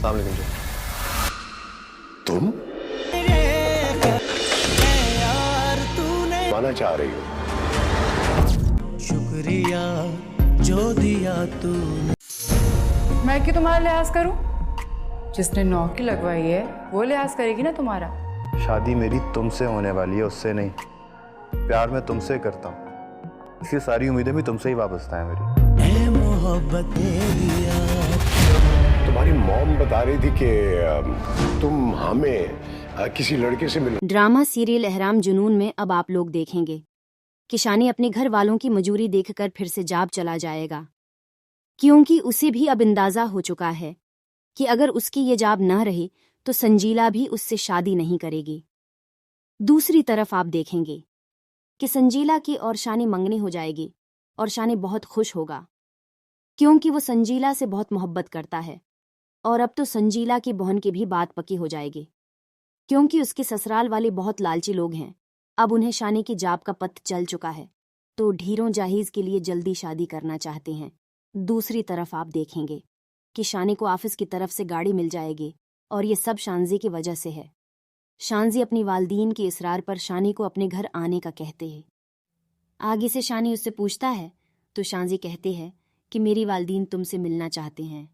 अस्सलाम वालेकुम जी। तुम माना चाह रही हो? शुक्रिया जो दिया तूने। मैं क्यों तुम्हारा लिहाज करूं? जिसने नौकरी लगवाई है वो लिहाज करेगी ना तुम्हारा। शादी मेरी तुमसे होने वाली है, उससे नहीं। प्यार मैं तुमसे करता हूँ, इसलिए सारी उम्मीदें भी तुमसे ही वाबस्ता है मेरी। ऐ मोहब्बत दिया। तुम्हारी मॉम बता रही थी कि तुम हमें किसी लड़के से मिल। ड्रामा सीरियल एहराम जुनून में अब आप लोग देखेंगे कि शानी अपने घर वालों की मजूरी देखकर फिर से जाब चला जाएगा, क्योंकि उसे भी अब अंदाजा हो चुका है कि अगर उसकी ये जाब न रही तो संजीला भी उससे शादी नहीं करेगी। दूसरी तरफ आप देखेंगे कि संजीला की और शानी मंगनी हो जाएगी और शानी बहुत खुश होगा, क्योंकि वो संजीला से बहुत मोहब्बत करता है। और अब तो संजीला की बहन की भी बात पक्की हो जाएगी, क्योंकि उसके ससुराल वाले बहुत लालची लोग हैं। अब उन्हें शानी की जाब का पता चल चुका है, तो ढीरों जाहिज के लिए जल्दी शादी करना चाहते हैं। दूसरी तरफ आप देखेंगे कि शानी को ऑफिस की तरफ से गाड़ी मिल जाएगी, और ये सब शानजी की वजह से है। शानजी अपनी वालदीन के इसरार पर शानी को अपने घर आने का कहते हैं। आगे से शानी उससे पूछता है तो शानजी कहते हैं कि मेरी वालदीन तुमसे मिलना चाहते हैं।